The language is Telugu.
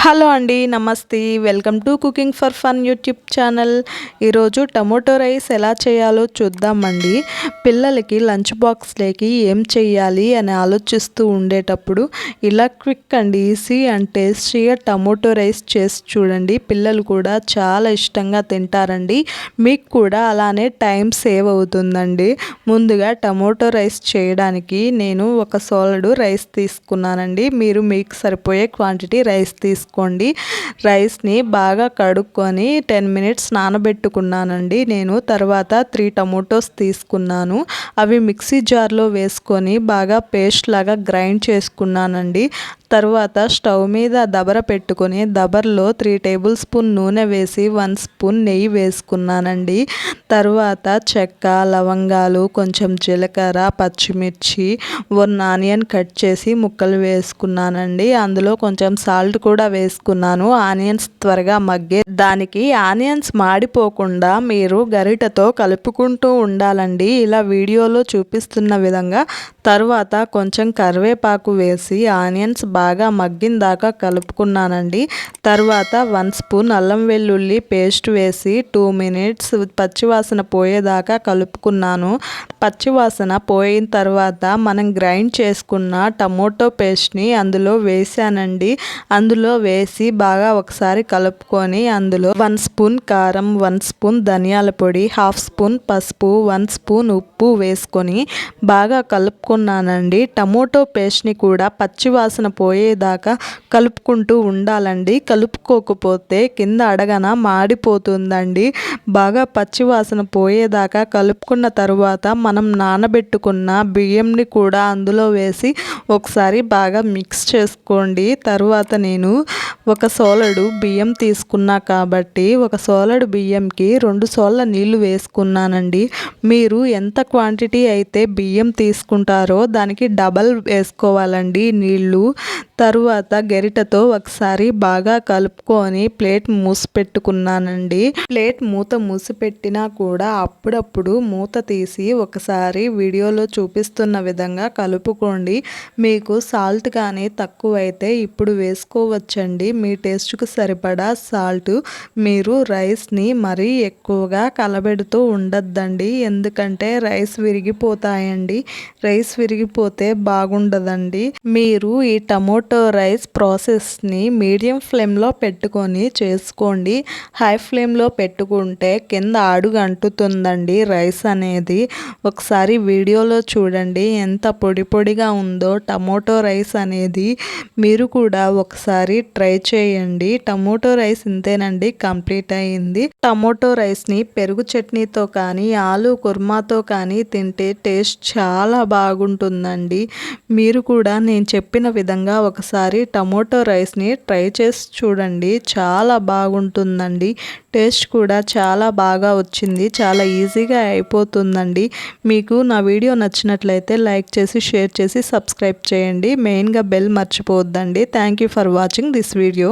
హలో అండి, నమస్తే. Welcome to cooking for fun YouTube channel. ఈరోజు టమోటో రైస్ ఎలా చేయాలో చూద్దామండి. పిల్లలకి లంచ్ బాక్స్లోకి ఏం చేయాలి అని ఆలోచిస్తూ ఉండేటప్పుడు ఇలా క్విక్ అండ్ ఈజీ అండ్ టేస్టీగా టమోటో రైస్ చేసి చూడండి. పిల్లలు కూడా చాలా ఇష్టంగా తింటారండి. మీకు కూడా అలానే టైం సేవ్ అవుతుందండి. ముందుగా టమోటో రైస్ చేయడానికి నేను ఒక సోలడు రైస్ తీసుకున్నానండి. మీరు మీకు సరిపోయే క్వాంటిటీ రైస్ తీసుకోండి. రైస్ని బాగా కడుక్కొని 10 మినిట్స్ నానబెట్టుకున్నానండి. నేను తర్వాత 3 టమోటోస్ తీసుకున్నాను. అవి మిక్సీ జార్లో వేసుకొని బాగా పేస్ట్ లాగా గ్రైండ్ చేసుకున్నానండి. తర్వాత స్టవ్ మీద దబర పెట్టుకొని దబర్లో 3 టేబుల్ స్పూన్ నూనె వేసి 1 స్పూన్ నెయ్యి వేసుకున్నానండి. తర్వాత చెక్క, లవంగాలు, కొంచెం జీలకర్ర, పచ్చిమిర్చి, 1 ఆనియన్ కట్ చేసి ముక్కలు వేసుకున్నానండి. అందులో కొంచెం సాల్ట్ కూడా వేసుకున్నాను. ఆనియన్స్ త్వరగా మగ్గే దానికి ఆనియన్స్ మాడిపోకుండా మీరు గరిటెతో కలుపుకుంటూ ఉండాలండి, ఇలా వీడియోలో చూపిస్తున్న విధంగా. తర్వాత కొంచెం కరివేపాకు వేసి ఆనియన్స్ బాగా మగ్గిన దాకా కలుపుకున్నానండి. తర్వాత 1 స్పూన్ అల్లం వెల్లుల్లి పేస్ట్ వేసి 2 మినిట్స్ పచ్చివాసన పోయేదాకా కలుపుకున్నాను. పచ్చివాసన పోయిన తర్వాత మనం గ్రైండ్ చేసుకున్న టమోటో పేస్ట్ని అందులో వేసానండి. అందులో వేసి బాగా ఒకసారి కలుపుకొని అందులో 1 స్పూన్ కారం, 1 స్పూన్ ధనియాల పొడి, 1/2 స్పూన్ పసుపు, 1 స్పూన్ ఉప్పు వేసుకొని బాగా కలుపుకున్నానండి. టమోటో పేస్ట్ని కూడా పచ్చివాసన పోయేదాకా కలుపుకుంటూ ఉండాలండి. కలుపుకోకపోతే కింద అడగన మాడిపోతుందండి. బాగా పచ్చివాసన పోయేదాకా కలుపుకున్న తర్వాత మనం నానబెట్టుకున్న బియ్యంని కూడా అందులో వేసి ఒకసారి బాగా మిక్స్ చేసుకోండి. తర్వాత నేను ఒక సోలడు బియ్యం తీసుకున్నా కాబట్టి ఒక సోలడు బియ్యంకి 2 సోళ్ళ నీళ్లు వేసుకున్నానండి. మీరు ఎంత క్వాంటిటీ అయితే బియ్యం తీసుకుంటారో దానికి డబల్ వేసుకోవాలండి నీళ్ళు. తరువాత గరిటెతో ఒకసారి బాగా కలుపుకొని ప్లేట్ మూసి పెట్టుకున్నానండి. ప్లేట్ మూత మూసిపెట్టినా కూడా అప్పుడప్పుడు మూత తీసి ఒకసారి వీడియోలో చూపిస్తున్న విధంగా కలుపుకోండి. మీకు సాల్ట్ కానీ తక్కువైతే ఇప్పుడు వేసుకోవచ్చండి. మీ టేస్ట్కి సరిపడా సాల్ట్. మీరు రైస్ని మరీ ఎక్కువగా కలబెడుతూ ఉండద్దండి, ఎందుకంటే రైస్ విరిగిపోతాయండి. రైస్ విరిగిపోతే బాగుండదండి. మీరు ఈ టమోటో రైస్ ప్రాసెస్ని మీడియం ఫ్లేమ్లో పెట్టుకొని చేసుకోండి. హై ఫ్లేమ్లో పెట్టుకుంటే కింద అడుగు అంటుతుందండి రైస్ అనేది. ఒకసారి వీడియోలో చూడండి ఎంత పొడి పొడిగా ఉందో టమోటో రైస్ అనేది. మీరు కూడా ఒకసారి ట్రై చేయండి. టమోటో రైస్ ఇంతేనండి, కంప్లీట్ అయింది. టమోటో రైస్ని పెరుగు చట్నీతో కానీ ఆలు కుర్మాతో కానీ తింటే టేస్ట్ చాలా బాగుంటుందండి. మీరు కూడా నేను చెప్పిన విధంగా ఒకసారి టమోటో రైస్ని ట్రై చేసి చూడండి, చాలా బాగుంటుందండి. టేస్ట్ కూడా చాలా బాగా వచ్చింది. చాలా ఈజీగా అయిపోతుందండి. మీకు నా వీడియో నచ్చినట్లయితే లైక్ చేసి షేర్ చేసి సబ్స్క్రైబ్ చేయండి. మెయిన్గా బెల్ మర్చిపోవద్దండి. Thank you for watching this video.